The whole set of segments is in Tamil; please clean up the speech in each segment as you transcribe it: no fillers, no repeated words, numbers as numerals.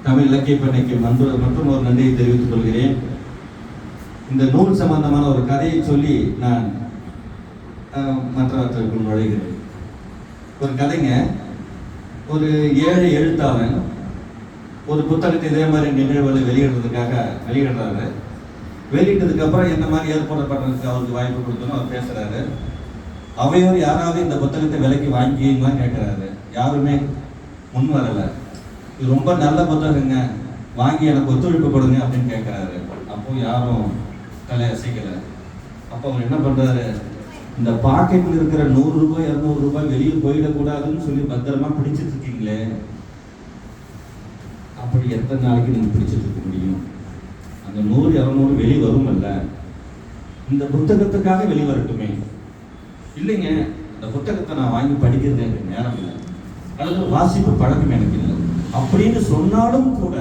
தமிழ் இலக்கிய பண்ணைக்கு மற்றும் ஒரு நன்றியை தெரிவித்துக் கொள்கிறேன். இந்த நூல் சம்பந்தமான ஒரு கதையை சொல்லி நான் மற்றவற்றுக்குள் நுழைகிறேன். ஒரு கதைங்க, ஒரு ஏழை எழுத்தாளன் ஒரு புத்தகத்தை இதே மாதிரி நிகழ்வுகளை வெளியிடுறாரு. வெளியிட்டதுக்கு அப்புறம் என்ன மாதிரி ஏற்பாடு பண்ணுறதுக்கு அவருக்கு வாய்ப்பு கொடுத்தோன்னு அவர் பேசுறாரு. அவையோர் யாராவது இந்த புத்தகத்தை விலைக்கு வாங்கிலாம் கேட்குறாரு. யாருமே முன் வரலை. இது ரொம்ப நல்ல புத்தகங்க, வாங்கி எனக்கு ஒத்துழைப்பு கொடுங்க அப்படின்னு கேட்குறாரு. அப்போ யாரும் தலையசைக்கலை. அப்போ அவர் என்ன பண்ணுறாரு, இந்த பாக்கெட்டில் இருக்கிற 100 ரூபாய் 200 ரூபாய் வெளியே போயிடக்கூடாதுன்னு சொல்லி பத்திரமா பிடிச்சிட்டு இருக்கீங்களே, அப்படி எத்தனை நாளைக்கு நீங்கள் பிடிச்சிட்டு இருக்க முடியும்? அந்த 100 200 வெளியே வருமல்ல, இந்த புத்தகத்துக்காக வெளிவரட்டுமே. இல்லைங்க, இந்த புத்தகத்தை நான் வாங்கி படிக்கிறது எனக்கு நேரம் இல்லை, அல்லது வாசிப்பு பழக்கம் எனக்கு இல்லை அப்படின்னு சொன்னாலும் கூட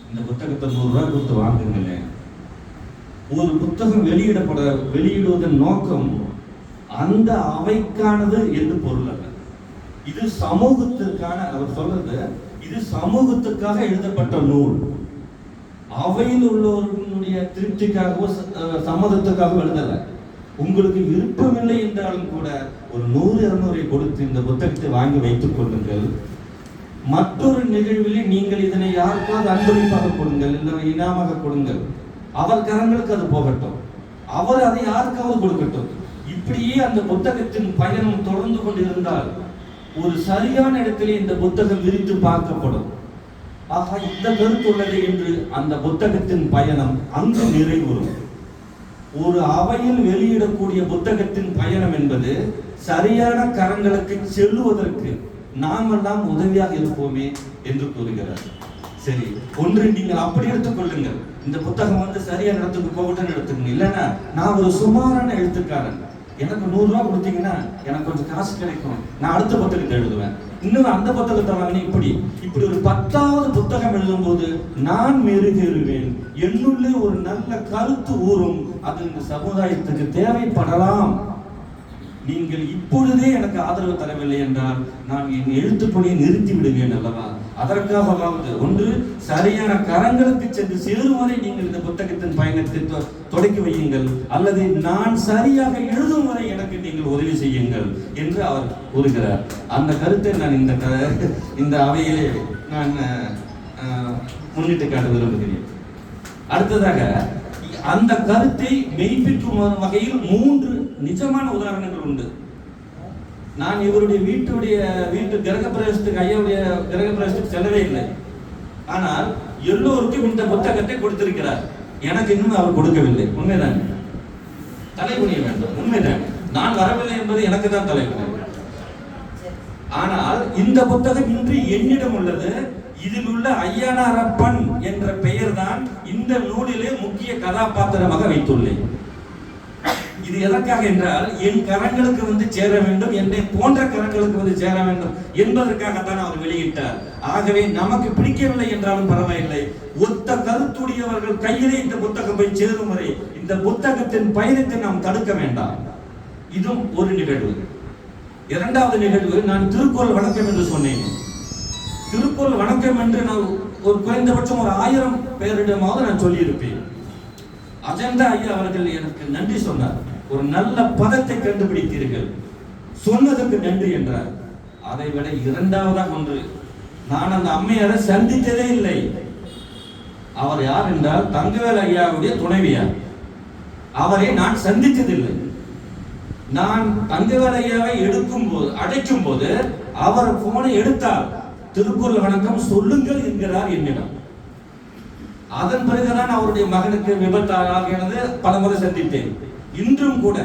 இந்த புத்தகத்தை 100 ரூபாய் கொடுத்து வாங்குங்களே. ஒரு புத்தகம் வெளியிடுவதன் நோக்கம் அந்த அவைக்கானது என்று பொருள் அல்ல. இது சமூகத்திற்கான, அவர் சொல்றது, இது சமூகத்துக்காக எழுதப்பட்ட நூல். அவையில் உள்ளவர்களுடைய திருப்திக்காகவோ சம்மதத்துக்காகவோ எழுதலை. உங்களுக்கு விருப்பமில்லை என்றாலும் கூட ஒரு 100 200 கொடுத்து இந்த புத்தகத்தை வாங்கி வைத்துக் கொள்ளுங்கள். மற்றொரு நிகழ்வில் நீங்கள் இதனை யாருக்காவது அன்பளிப்பாக கொடுங்கள், இல்லை இனாமாக கொடுங்கள். அவர் கரங்களுக்கு அது போகட்டும், அவர் அதை யாருக்காவது கொடுக்கட்டும். இப்படியே அந்த புத்தகத்தின் பயணம் தொடர்ந்து கொண்டிருந்தால் ஒரு சரியான இடத்திலே இந்த புத்தகம் விரித்து பார்க்கப்படும். ஆக இந்த கருத்து உள்ளது என்று அந்த புத்தகத்தின் பயணம் அங்கு நிறைவுறும். ஒரு அவையில் வெளியிடக்கூடிய புத்தகத்தின் பயணம் என்பது சரியான கரங்களுக்கு செல்லுவதற்கு நாமெல்லாம் உதவியாக இருப்போமே என்று கூறுகிறார். சரி, ஒன்று நீங்கள் அப்படி எடுத்துக்கொள்ளுங்கள், இந்த புத்தகம் சரியான இடத்துக்கு போகட்டும் எடுத்துக்கணும். இல்லைன்னா நான் ஒரு சுமாரான எழுத்துக்காரன், எனக்கு 100 ரூபாய் கொடுத்தீங்கன்னா எனக்கு கொஞ்சம் காசு கிடைக்கும், நான் அடுத்த புத்தகத்தை எழுதுவேன், இன்னும் அந்த புத்தகத்தை வாங்கினேன். இப்படி ஒரு 10வது புத்தகம் எழுதும் போது நான் மெருகேறுவேன், என்னுள்ளே ஒரு நல்ல கருத்து ஊறும். அது இந்த சமுதாயத்துக்கு தேவைப்படலாம். நீங்கள் இப்பொழுதே எனக்கு ஆதரவு தரவில்லை என்றால் நான் என் எழுத்துப்பணியை நிறுத்தி விடுவேன் அல்லவா? அதற்காகவாவது ஒன்று சரியான கரங்களுக்கு சென்று சேரும் வரை நீங்கள் இந்த புத்தகத்தின் பயணத்தை தொடக்கி வையுங்கள், அல்லது நான் சரியாக எழுதும் வரை எனக்கு நீங்கள் உதவி செய்யுங்கள் என்று அவர் கூறுகிறார். அந்த கருத்தை நான் இந்த அவையிலே நான் முன்னிட்டு காட்ட விரும்புகிறேன். அடுத்ததாக அந்த கருத்தை மெய்ப்பிக்கும் வகையில் 3 நிஜமான உதாரணங்கள் உண்டு. நான் இவருடைய வீட்டு கிரகப்பிரவேசத்துக்கு, ஐயாவுடைய கிரகப்பிரவேசத்துக்கு செல்லவே இல்லை. ஆனால் எல்லோருக்கும் இந்த புத்தகத்தை கொடுத்திருக்கிறார். எனக்கு இன்னும் அவர் கொடுக்கவில்லை. உண்மைதான், தலைகுனிய வேண்டும். உண்மைதான், நான் வரவில்லை என்பது எனக்கு தான் தலைகுனி. ஆனால் இந்த புத்தகம் இன்று என்னிடம் உள்ளது. இதில் உள்ள ஐயனாரப்பன் என்ற பெயர் தான் இந்த நூலிலே முக்கிய கதாபாத்திரமாக வைத்துள்ளேன். இது எதற்காக என்றால் என் கரங்களுக்கு சேர வேண்டும், என்னை போன்ற கரங்களுக்கு சேர வேண்டும் என்பதற்காகத்தான் அவர் வெளியிட்டார். ஆகவே நமக்கு பிடிக்கவில்லை என்றாலும் பரவாயில்லை, ஒத்த கருத்துடையவர்கள் கையிலே இந்த புத்தகம் போய் சேரும் வரை இந்த புத்தகத்தின் பயணத்தை நாம் தடுக்க வேண்டாம். இதுவும் ஒரு நிகழ்வு. இரண்டாவது நிகழ்வு, நான் திருக்குறள் வணக்கம் என்று சொன்னேன். திருக்குறள் வணக்கம் என்று நான் ஒரு குறைந்தபட்சம் ஒரு 1000 பேரிடமாவது நான் சொல்லியிருப்பேன். அஜந்தா ஐயா அவர்கள் எனக்கு நன்றி சொன்னார். ஒரு நல்ல பதத்தை கண்டுபிடித்தீர்கள், சொன்னதுக்கு நன்றி என்றார். அதை விட இரண்டாவதாக ஒன்று, நான் அந்த அம்மையாரை சந்தித்ததே இல்லை. அவர் யார் என்றால் தங்கவேல் ஐயாவுடைய துணைவியார். அவரை நான் சந்தித்ததில்லை. நான் தங்கவேல் ஐயாவை அடைக்கும் போது அவர் போனை எடுத்தார். திருக்குறள் வணக்கம் சொல்லுங்கள் என்கிறார் என்னிடம். அதன் பிறகுதான் அவருடைய மகனுக்கு விபத்தாகினது பல முறை சந்தித்தேன். இன்றும் கூட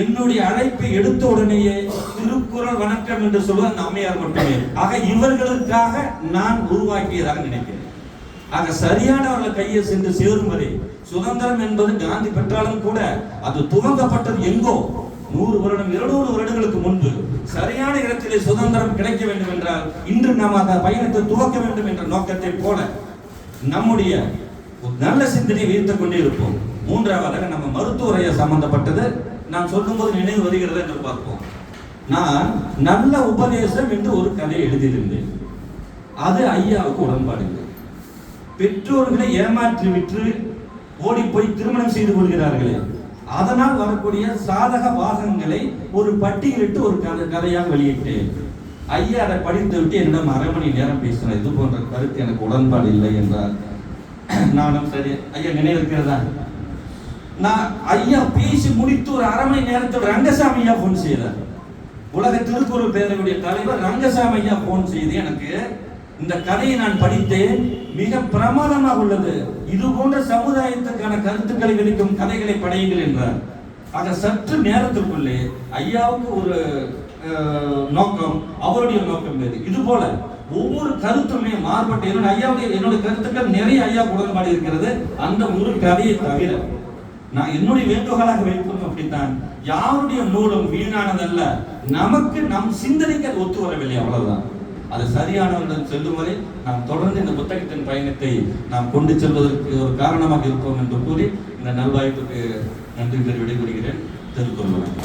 என்னுடைய அழைப்பை எடுத்த உடனேயே திருக்குறள் வணக்கம் என்று சொல்வது அந்த அம்மையார் மட்டுமே. ஆக இவர்களுக்காக நான் உருவாக்கியதாக நினைக்கிறேன். ஆக சரியானவர்கள் கையை சென்று சேரும் வரை சுதந்திரம் என்பது காந்தி பெற்றாலும் கூட அது துவங்கப்பட்டது எங்கோ 100 வருடம் 200 வருடங்களுக்கு முன்பு. சரியான இடத்திலே சுதந்திரம் கிடைக்க வேண்டும் என்றால் இன்று நாம் அந்த பயணத்தை துவக்க வேண்டும் என்ற நோக்கத்தை போல நம்முடைய நல்ல சிந்தனை வைத்துக் கொண்டே இருப்போம். மூன்றாவதாக நம்ம மருத்துவரைய சம்பந்தப்பட்டது நான் சொல்லும் போது நினைவு வருகிறது என்று பார்ப்போம். நான் நல்ல உபதேசம் என்று ஒரு கதை எழுதியிருந்தேன். அது ஐயாவுக்கு உடன்பாடு இல்லை. பெற்றோர்களை ஏமாற்றி விட்டு ஓடி போய் திருமணம் செய்து கொள்கிறார்களே, அதனால் வரக்கூடிய சாதக பாகங்களை ஒரு பட்டியலிட்டு ஒரு கதையாக வெளியிட்டு ஐயா அதை படித்து விட்டு என்னிடம் 1/2 மணி நேரம் பேசினார். இது போன்ற கருத்து எனக்கு உடன்பாடு இல்லை என்றார். நானும் சரி ஐயா நினைவிருக்கிறதா, நான் ஐயா பேசி முடித்து ஒரு 1/2 மணி நேரத்தில் ரங்கசாமி ஐயா போன் செய்தார். உலக திருக்குறள் பேரவையுடைய தலைவர் ரங்கசாமி ஐயா போன் செய்து எனக்கு இந்த கதையை நான் படித்தேன், மிக பிரமாதமாக உள்ளது, இது போன்ற சமுதாயத்துக்கான கருத்துக்களை வெளிக்கும் கதைகளை படையுங்கள் என்றார். ஆக சற்று நேரத்திற்குள்ளே ஐயாவுக்கு ஒரு நோக்கம், அவருடைய நோக்கம் வேறு. இது போல ஒவ்வொரு கருத்துமே மாறுபட்டு என்னுடைய கருத்துக்கள் நிறைய ஐயா உடன்பாடு இருக்கிறது. அந்த ஒரு கதையை தவிர நான் என்னுடைய வேண்டுகோளாக வைப்பதும் அப்படித்தான், யாருடைய நூலும் வீணானதல்ல, நமக்கு நம் சிந்தனைக்கு அது ஒத்து வரவில்லை, அவ்வளவுதான். அது சரியானவர்கள் செல்லும் வரை நாம் தொடர்ந்து இந்த புத்தகத்தின் பயணத்தை நாம் கொண்டு செல்வதற்கு ஒரு காரணமாக இருப்போம் என்று கூறி இந்த நல்வாய்ப்புக்கு நன்றி பெற விடைபெறுகிறேன். திருக்குறள்.